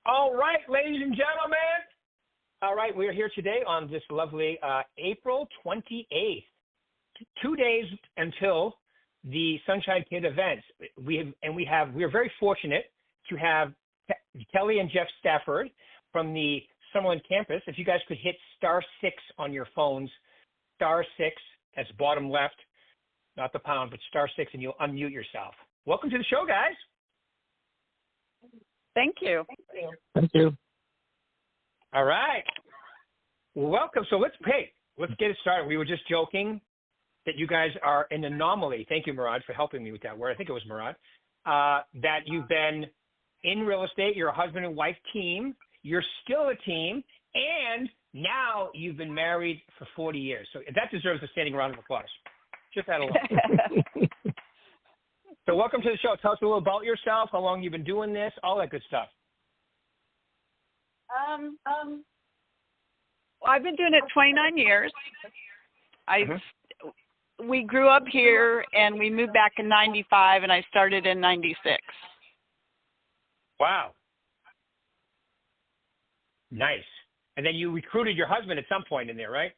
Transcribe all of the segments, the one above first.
All right, ladies and gentlemen. All right, we are here today on this lovely April 28th, 2 days until the Sunshine Kid events. We're very fortunate to have Kelly and Jeff Stafford from the Summerlin campus. If you guys could hit *6 on your phones, *6, that's bottom left, not the pound, but *6, and you'll unmute yourself. Welcome to the show, guys. Thank you. Thank you. All right. Well, welcome. So let's get it started. We were just joking that you guys are an anomaly. Thank you, Murad, for helping me with that word. I think it was Murad. That you've been in real estate. You're a husband and wife team. You're still a team. And now you've been married for 40 years. So that deserves a standing round of applause. Just that alone. So welcome to the show. Tell us a little about yourself, how long you've been doing this, all that good stuff. I've been doing it 29 years. We grew up here and we moved back in 95 and I started in 96. Wow. Nice. And then you recruited your husband at some point in there, right?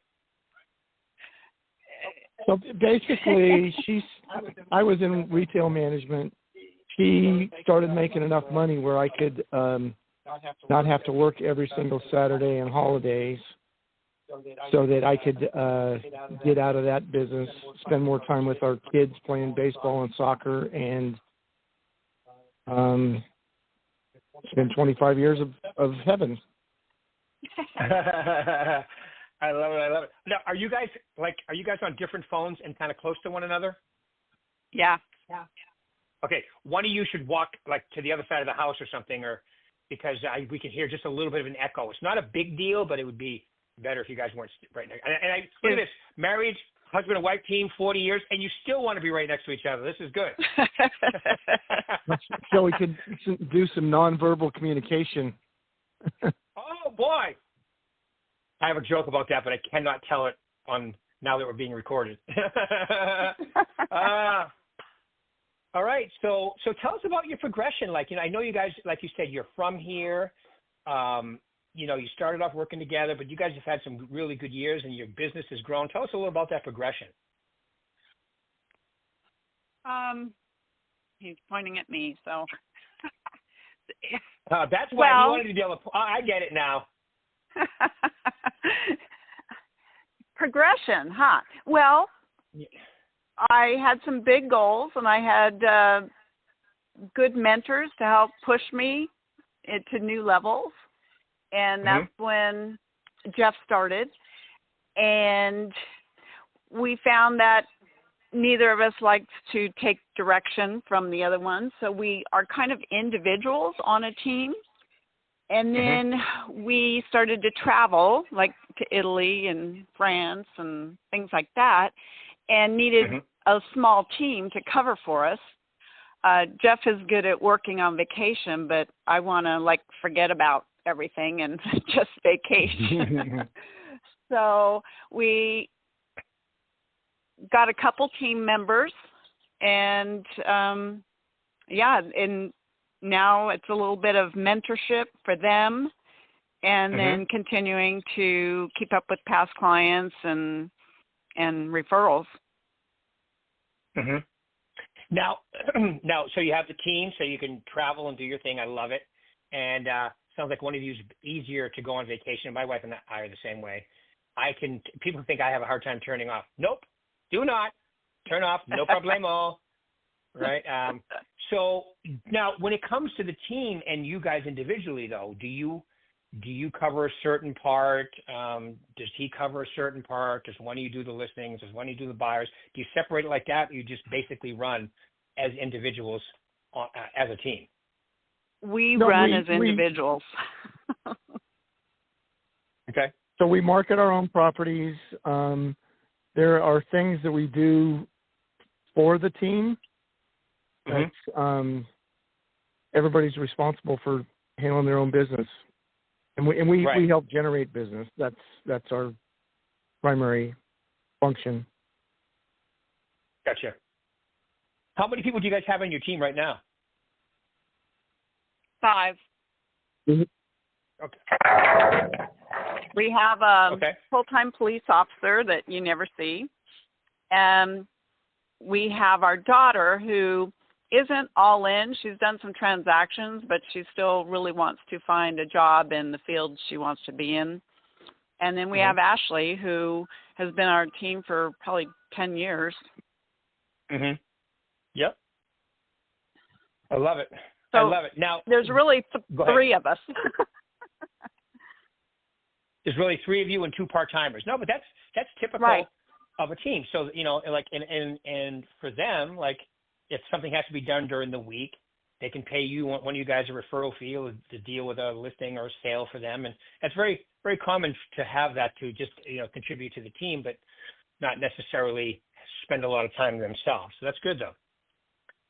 So basically, I was in retail management. She started making enough money where I could not have to work every single Saturday and holidays, so that I could get out of that business, spend more time with our kids playing baseball and soccer, and spend 25 years of heaven. I love it. Now, are you guys on different phones and kind of close to one another? Yeah. Okay, one of you should walk to the other side of the house or something, or because we can hear just a little bit of an echo. It's not a big deal, but it would be better if you guys weren't right next. And look at this: married, husband and wife team, 40 years, and you still want to be right next to each other. This is good. So we could do some nonverbal communication. Oh boy. I have a joke about that, but I cannot tell it on now that we're being recorded. All right. So tell us about your progression. I know you guys, like you said, you're from here. You started off working together, but you guys have had some really good years and your business has grown. Tell us a little about that progression. He's pointing at me, so. That's why you wanted to be able to, I get it now. Progression, huh? Well, I had some big goals, and I had good mentors to help push me into new levels, and that's when Jeff started. And we found that neither of us liked to take direction from the other one, so we are kind of individuals on a team. And then we started to travel, like to Italy and France and things like that, and needed a small team to cover for us. Jeff is good at working on vacation, but I want to forget about everything and just vacation. So we got a couple team members, and and now it's a little bit of mentorship for them, and then continuing to keep up with past clients and referrals. Now, so you have the team, so you can travel and do your thing. I love it. And sounds like one of you is easier to go on vacation. My wife and I are the same way. People think I have a hard time turning off. Nope, do not turn off. No problemo. Right. So now, when it comes to the team and you guys individually, though, do you cover a certain part? Does he cover a certain part? Does one of you do the listings? Does one of you do the buyers? Do you separate it like that? Or you just basically run as individuals as a team? We run as individuals. Okay. So we market our own properties. There are things that we do for the team. That's, everybody's responsible for handling their own business, and we help generate business. That's our primary function. Gotcha. How many people do you guys have on your team right now? 5. Okay. We have a Okay. full-time police officer that you never see. And we have our daughter who isn't all in. She's done some transactions, but she still really wants to find a job in the field she wants to be in. And then we have Ashley, who has been our team for probably 10 years. Mm-hmm. Yep. I love it. So I love it. Now, there's really three of us. There's really three of you and two part-timers. No, but that's typical of a team. So, like, and for them, like, if something has to be done during the week, they can pay you one of you guys a referral fee to deal with a listing or a sale for them. And that's very, very common to have that to just, contribute to the team, but not necessarily spend a lot of time themselves. So that's good, though.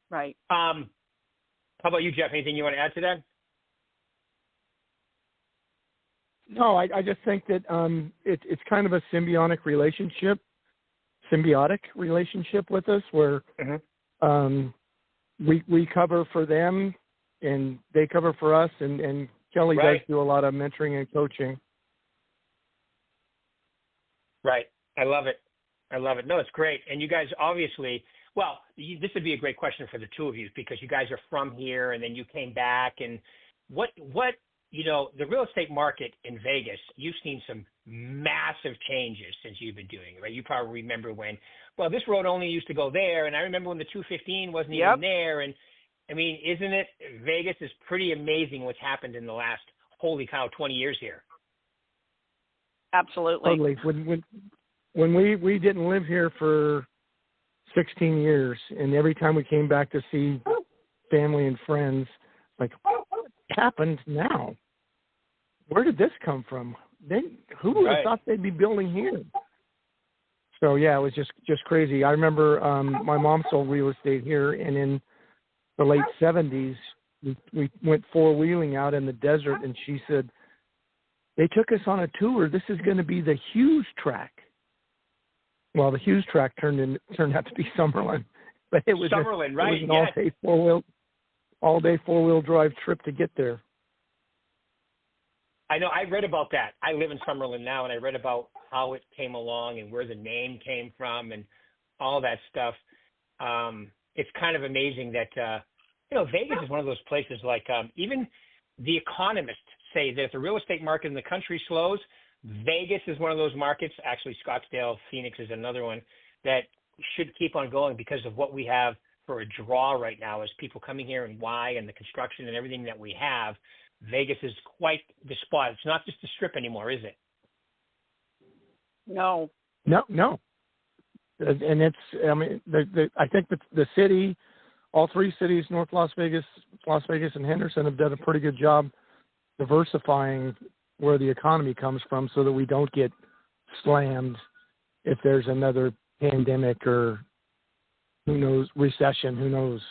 Right. How about you, Jeff? Anything you want to add to that? No, I just think that it's kind of a symbiotic relationship with us where we cover for them and they cover for us, and Kelly does do a lot of mentoring and coaching. Right. I love it. No, it's great. And you guys obviously, this would be a great question for the two of you because you guys are from here and then you came back. And what the real estate market in Vegas, you've seen some massive changes since you've been doing it, right? You probably remember this road only used to go there. And I remember when the 215 wasn't even there. And I mean, isn't it, Vegas is pretty amazing what's happened in the last, holy cow, 20 years here. Absolutely. Totally. When we didn't live here for 16 years, and every time we came back to see family and friends, like, what happened now? Where did this come from? Who would have thought they'd be building here? So yeah, it was just crazy. I remember my mom sold real estate here, and in the late 70s, we went four-wheeling out in the desert, and she said, they took us on a tour. This is going to be the Hughes track. Well, the Hughes track turned out to be Summerlin, but it was Summerlin, right? It was an all-day four-wheel drive trip to get there. I know. I read about that. I live in Summerlin now, and I read about how it came along and where the name came from and all that stuff. It's kind of amazing that Vegas is one of those places. Like even the economists say that if the real estate market in the country slows, Vegas is one of those markets. Actually, Scottsdale, Phoenix is another one that should keep on going because of what we have for a draw right now as people coming here and why and the construction and everything that we have. Vegas is quite the spot. It's not just a strip anymore, is it? No. And I think that the city, all three cities, North Las Vegas, and Henderson have done a pretty good job diversifying where the economy comes from so that we don't get slammed if there's another pandemic or recession, who knows.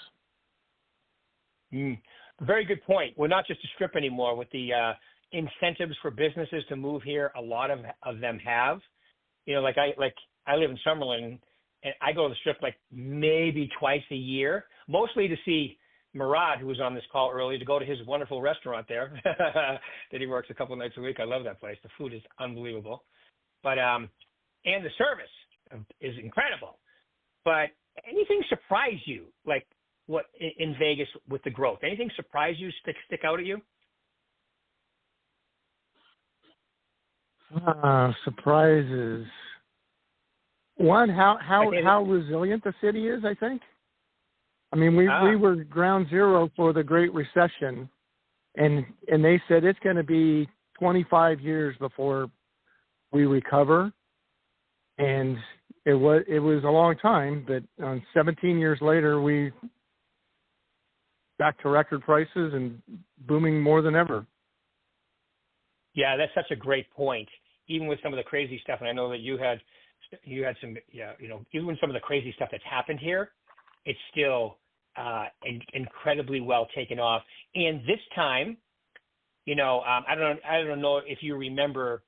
Very good point. We're not just a strip anymore with the incentives for businesses to move here. A lot of them have, I live in Summerlin and I go to the strip like maybe twice a year, mostly to see Murad, who was on this call earlier, to go to his wonderful restaurant there that he works a couple of nights a week. I love that place. The food is unbelievable. But, and the service is incredible. But anything surprise you, like what in Vegas with the growth? Anything surprise you, stick out at you? Surprises. One, how resilient the city is, I think. I mean, we were ground zero for the Great Recession, and they said it's going to be 25 years before we recover, and it was a long time, but 17 years later, we back to record prices and booming more than ever. Yeah, that's such a great point. Even with some of the crazy stuff, and I know that you had some, even with some of the crazy stuff that's happened here, it's still incredibly well taken off. And this time, I don't know if you remember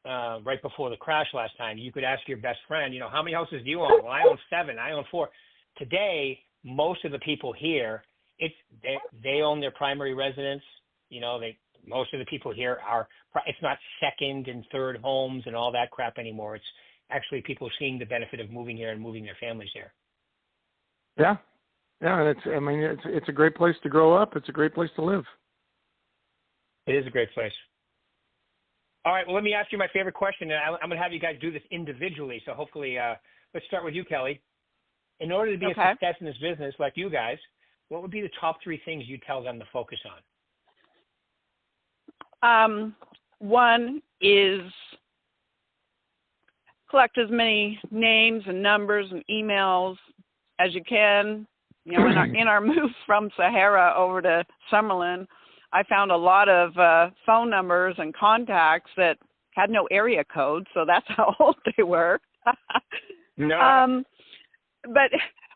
right before the crash last time, you could ask your best friend, how many houses do you own? Well, I own 7. I own 4. Today, most of the people here, they own their primary residence. most of the people here are, it's not second and third homes and all that crap anymore. It's actually people seeing the benefit of moving here and moving their families here. Yeah. Yeah. And it's a great place to grow up. It's a great place to live. It is a great place. All right. Well, let me ask you my favorite question. And I'm going to have you guys do this individually. So hopefully, let's start with you, Kelly. In order to be a success in this business like you guys, what would be the top 3 things you tell them to focus on? One is collect as many names and numbers and emails as you can. You know, in our move from Sahara over to Summerlin, I found a lot of phone numbers and contacts that had no area code, so that's how old they were. No. But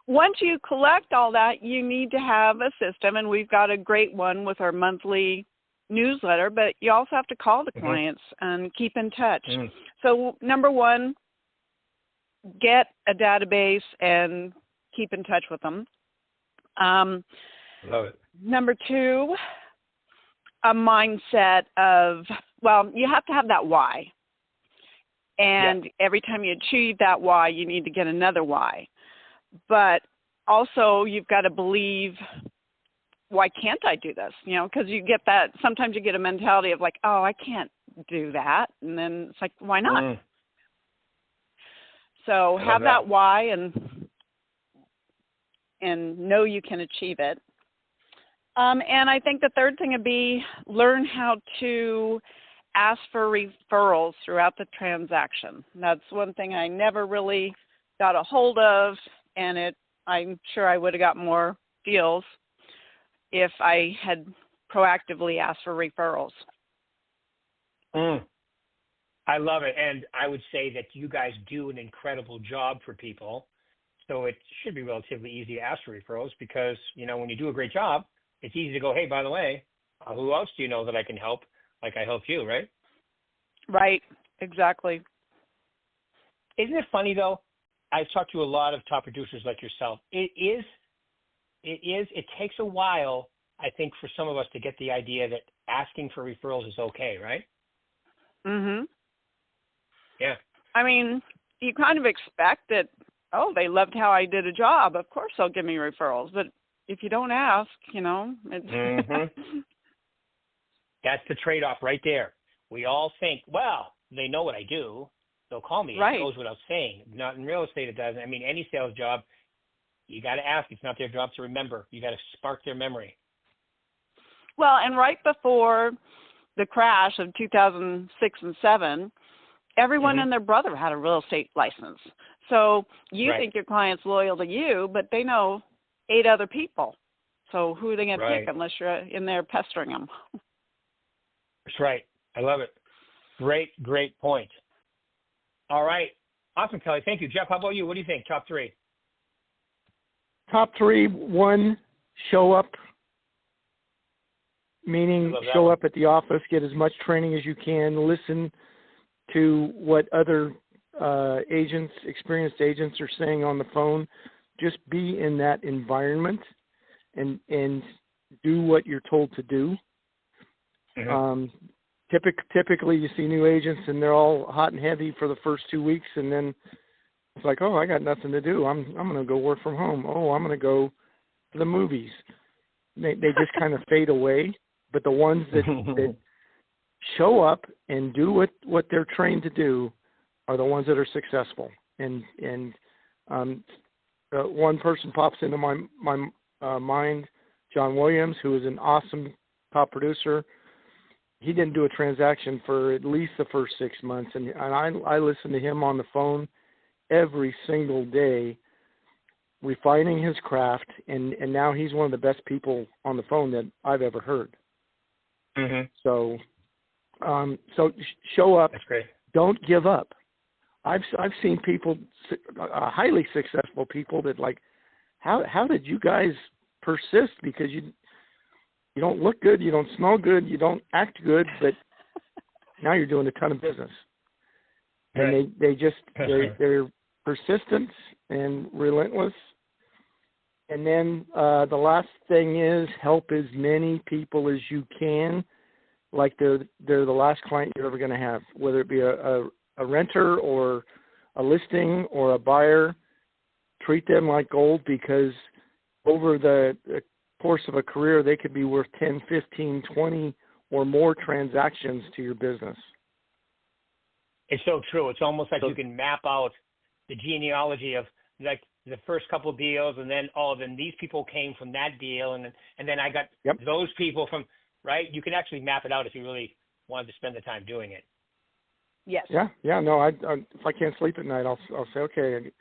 once you collect all that, you need to have a system, and we've got a great one with our monthly newsletter, but you also have to call the clients and keep in touch. So number 1, get a database and keep in touch with them. Love it. Number 2, a mindset of, well, you have to have that why. And every time you achieve that why, you need to get another why. But also you've got to believe, why can't I do this? You know, because you get that, sometimes you get a mentality of like, oh, I can't do that. And then it's like, why not? So have that why and know you can achieve it. And I think the third thing would be learn how to ask for referrals throughout the transaction. That's one thing I never really got a hold of, and I'm sure I would have got more deals if I had proactively asked for referrals. I love it. And I would say that you guys do an incredible job for people. So it should be relatively easy to ask for referrals because, you know, when you do a great job, it's easy to go, hey, by the way, who else do you know that I can help? Like I helped you, right? Right. Exactly. Isn't it funny, though? I've talked to a lot of top producers like yourself. It takes a while, I think, for some of us to get the idea that asking for referrals is okay, right? Yeah. I mean, you kind of expect that, oh, they loved how I did a job. Of course they'll give me referrals. But if you don't ask, you know. That's the trade-off right there. We all think, well, they know what I do. They'll call me. Right. It goes without saying. Not in real estate, it doesn't. I mean, any sales job, you got to ask. It's not their job to remember. You got to spark their memory. Well, and right before the crash of 2006 and 7, everyone and their brother had a real estate license. So you think your client's loyal to you, but they know 8 other people. So who are they going to pick unless you're in there pestering them? That's right. I love it. Great point. All right. Awesome, Kelly. Thank you. Jeff, how about you? What do you think? Top 3? Top 3, 1, show up. Meaning show up at the office, get as much training as you can, listen to what other experienced agents are saying on the phone. Just be in that environment and do what you're told to do. Typically, you see new agents and they're all hot and heavy for the first 2 weeks, and then it's like, oh, I got nothing to do. I'm going to go work from home. Oh, I'm going to go to the movies. They just kind of fade away. But the ones that show up and do what they're trained to do are the ones that are successful. And one person pops into my mind, John Williams, who is an awesome top producer. He didn't do a transaction for at least the first 6 months, and I listened to him on the phone every single day, refining his craft, and now he's one of the best people on the phone that I've ever heard. So show up. That's great. Don't give up. I've seen people, highly successful people, that like, how did you guys persist? Because you don't look good, you don't smell good, you don't act good, but now you're doing a ton of business. And they're persistent and relentless. And then the last thing is help as many people as you can like they're the last client you're ever going to have, whether it be a renter or a listing or a buyer. Treat them like gold, because over the course of a career, they could be worth 10, 15, 20 or more transactions to your business. It's so true. It's almost like you can map out the genealogy of like the first couple of deals, and then then these people came from that deal, and then I got those people from, right? You can actually map it out if you really wanted to spend the time doing it. Yes. Yeah. No, I if I can't sleep at night, I'll say, okay,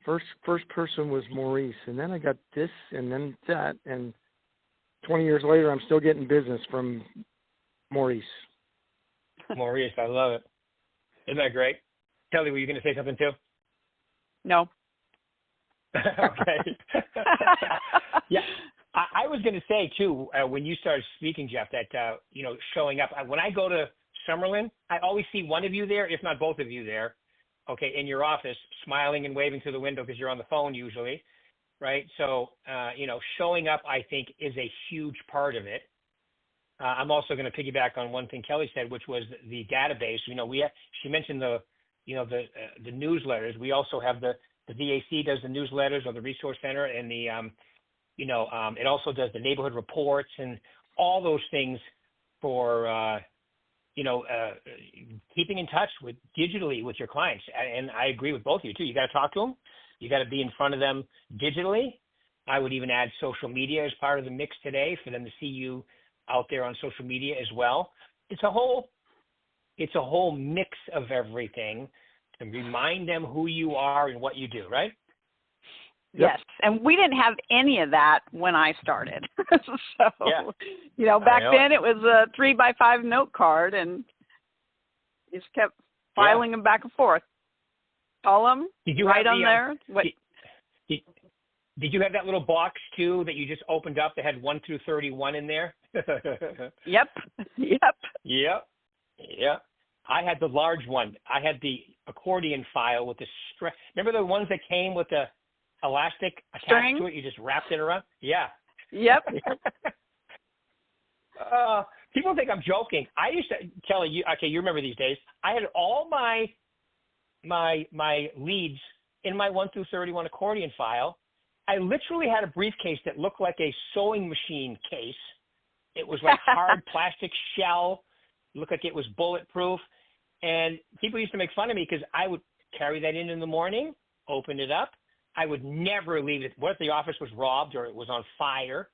first person was Maurice, and then I got this, and then that, and 20 years later, I'm still getting business from Maurice. Maurice, I love it. Isn't that great? Kelly, were you going to say something too? No. Okay. Yeah, I was going to say too, when you started speaking, Jeff, that showing up. When I go to Summerlin, I always see one of you there, if not both of you there. Okay, in your office, smiling and waving through the window because you're on the phone usually, right? So, showing up, I think, is a huge part of it. I'm also going to piggyback on one thing Kelly said, which was the database. She mentioned the newsletters. We also have the VAC does the newsletters, or the Resource Center, and it also does the neighborhood reports and all those things for keeping in touch digitally with your clients. And I agree with both of you too. You got to talk to them. You got to be in front of them digitally. I would even add social media as part of the mix today for them to see you out there on social media as well. It's a whole mix of everything to remind them who you are and what you do, right? Yes, and we didn't have any of that when I started. Back then it was a 3x5 note card, and you just kept filing them back and forth. Call them, write on there. Did you have that little box too that you just opened up that had 1 through 31 in there? Yep. I had the large one. I had the accordion file with the Remember the ones that came with the elastic attached to it? You just wrapped it around? Yeah. Yep. People think I'm joking. I used to, Kelly, you remember these days. I had all my leads in my 1 through 31 accordion file. I literally had a briefcase that looked like a sewing machine case. It was like hard plastic shell. Looked like it was bulletproof. And people used to make fun of me because I would carry that in the morning, open it up. I would never leave it. What if the office was robbed or it was on fire?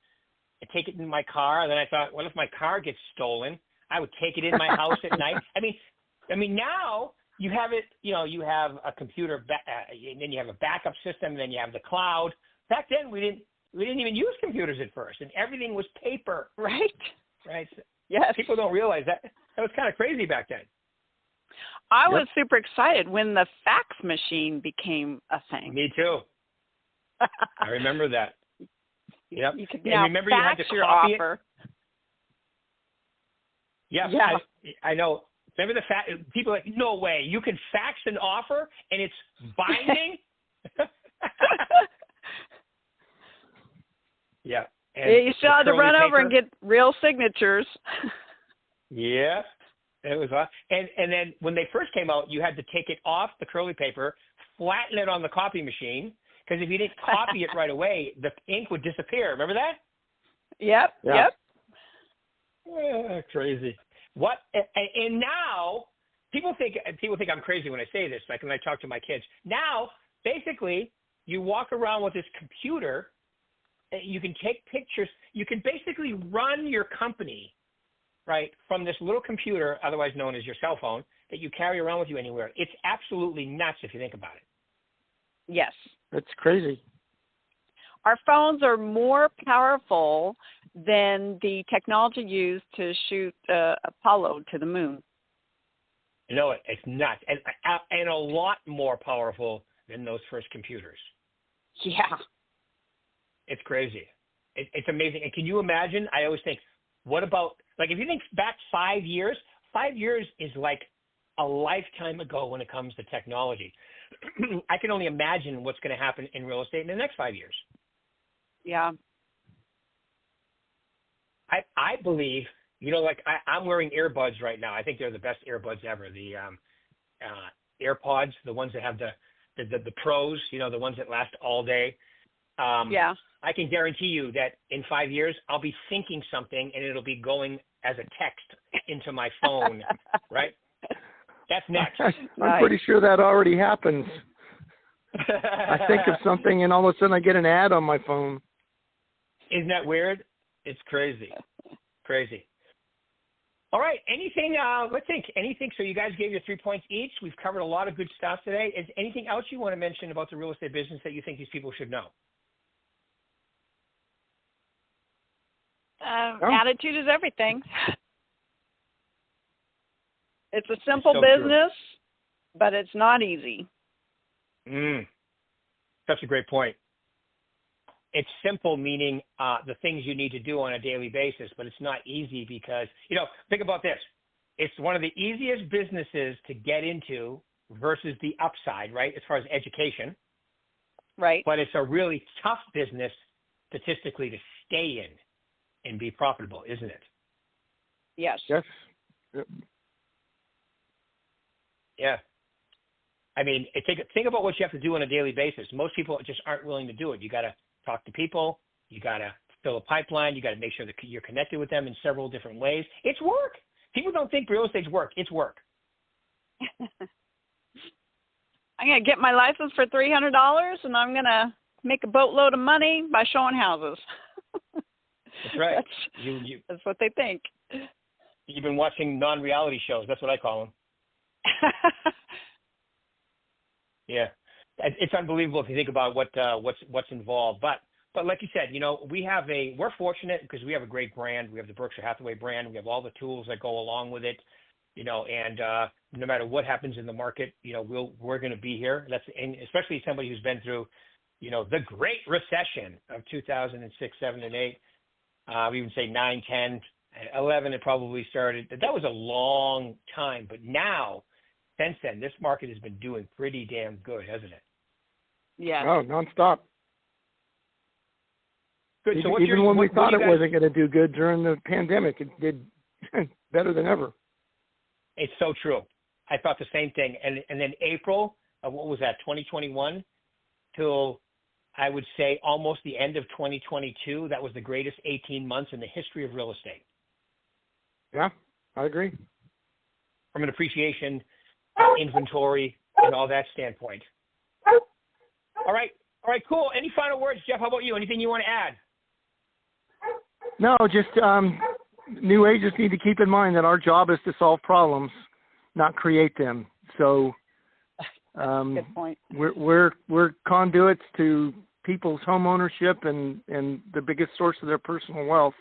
I'd take it in my car. And then I thought, what if my car gets stolen? I would take it in my house at night. I mean, now you have it, you have a computer, and then you have a backup system, and then you have the cloud. Back then, we didn't even use computers at first, and everything was paper. Right. Yes. People don't realize that. That was kind of crazy back then. I was super excited when the fax machine became a thing. Me too. I remember that. Yep. You could now remember fax you had to your copy offer. Yes, yeah. I know. Remember the fax? People are like, no way. You can fax an offer and it's binding? Yeah. And you still had to run over and get real signatures. Yeah. It was, and then when they first came out, you had to take it off the curly paper, flatten it on the copy machine, because if you didn't copy it right away, the ink would disappear. Remember that? Yep. Yeah. Yep. Crazy. What? And now people think I'm crazy when I say this. Like when I talk to my kids. Now, basically, you walk around with this computer. You can take pictures. You can basically run your company, right, from this little computer, otherwise known as your cell phone, that you carry around with you anywhere. It's absolutely nuts if you think about it. Yes. That's crazy. Our phones are more powerful than the technology used to shoot Apollo to the moon. You know, it's nuts. And a lot more powerful than those first computers. Yeah. It's crazy. It's amazing. And can you imagine? I always think, what about, like, if you think back 5 years, 5 years is like a lifetime ago when it comes to technology. I can only imagine what's going to happen in real estate in the next 5 years. Yeah. I believe like I'm wearing earbuds right now. I think they're the best earbuds ever. The AirPods, the ones that have the pros, the ones that last all day. Yeah. I can guarantee you that in 5 years, I'll be thinking something and it'll be going as a text into my phone, right? That's next. I'm pretty sure that already happens. I think of something and all of a sudden I get an ad on my phone. Isn't that weird? It's crazy. Crazy. All right. Anything, let's think. Anything? So you guys gave your 3 points each. We've covered a lot of good stuff today. Is anything else you want to mention about the real estate business that you think these people should know? Attitude is everything. It's a simple so business, but it's not easy. Such a great point. It's simple, meaning the things you need to do on a daily basis, but it's not easy because, think about this. It's one of the easiest businesses to get into versus the upside, right, as far as education. Right. But it's a really tough business statistically to stay in and be profitable, isn't it? Yes. Yes. Yep. Yeah. I mean, think about what you have to do on a daily basis. Most people just aren't willing to do it. You got to talk to people. You got to fill a pipeline. You got to make sure that you're connected with them in several different ways. It's work. People don't think real estate's work. It's work. I'm going to get my license for $300, and I'm going to make a boatload of money by showing houses. That's right. That's what they think. You've been watching non-reality shows. That's what I call them. Yeah, it's unbelievable if you think about what's involved. But like you said, we're fortunate because we have a great brand. We have the Berkshire Hathaway brand. We have all the tools that go along with it. And no matter what happens in the market, we're going to be here. And especially somebody who's been through, the Great Recession of 2006, 7, and 8. We even say 9, 10, 11. It probably started. That was a long time, but now. Since then, this market has been doing pretty damn good, hasn't it? Yeah. Oh, nonstop. Good. So even when we thought it wasn't going to do good during the pandemic, it did better than ever. It's so true. I thought the same thing. And then April of what was that, 2021, till I would say almost the end of 2022, that was the greatest 18 months in the history of real estate. Yeah, I agree. From an appreciation, inventory, and all that standpoint. All right, cool. Any final words, Jeff? How about you? Anything you want to add? No, just new agents need to keep in mind that our job is to solve problems, not create them. So good point. We're conduits to people's home ownership and the biggest source of their personal wealth.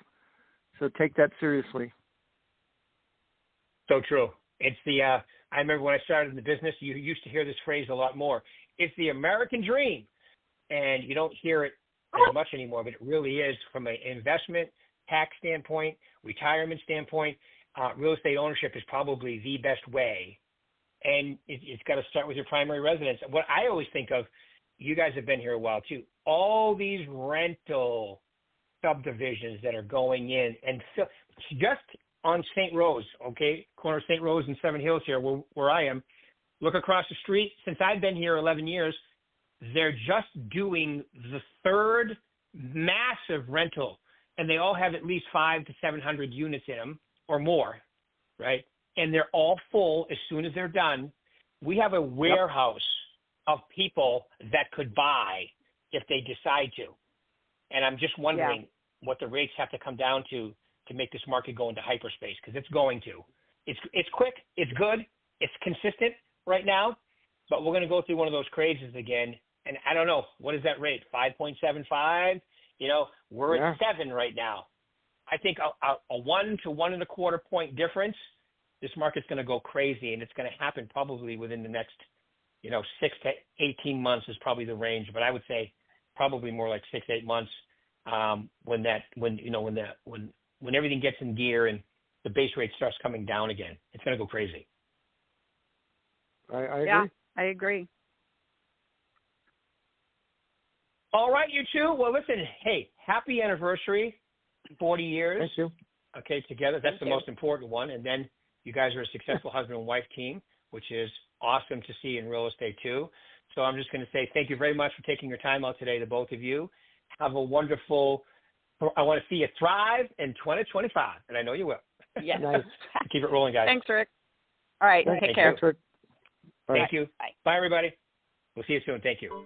So take that seriously. So true. It's I remember when I started in the business, you used to hear this phrase a lot more. It's the American dream. And you don't hear it as much anymore, but it really is from an investment, tax standpoint, retirement standpoint. Real estate ownership is probably the best way. And it's got to start with your primary residence. What I always think of, you guys have been here a while too, all these rental subdivisions that are going in and just on St. Rose, okay, corner of St. Rose and Seven Hills here, where I am. Look across the street. Since I've been here 11 years, they're just doing the third massive rental, and they all have at least 500 to 700 units in them or more, right? And they're all full as soon as they're done. We have a warehouse of people that could buy if they decide to. And I'm just wondering what the rates have to come down to make this market go into hyperspace, because it's going to. It's quick, it's good, it's consistent right now, but we're going to go through one of those crazes again. And I don't know, what is that rate? 5.75? We're at 7 right now. I think a 1 to 1.25 point difference, this market's going to go crazy, and it's going to happen probably within the next, 6 to 18 months is probably the range. But I would say probably more like 6 to 8 months when everything gets in gear and the base rate starts coming down again. It's going to go crazy. I agree. Yeah, I agree. All right, you two. Well, listen, hey, happy anniversary, 40 years. Thank you. okay, together. That's Thank the you. most important one. And then you guys are a successful husband and wife team, which is awesome to see in real estate too. So I'm just going to say thank you very much for taking your time out today, the both of you. Have a wonderful, I want to see you thrive in 2025, and I know you will. Yes. Nice. Keep it rolling, guys. Thanks, Rick. All right. Thank Take care. you. Thank you. Bye. Bye, everybody. We'll see you soon. Thank you.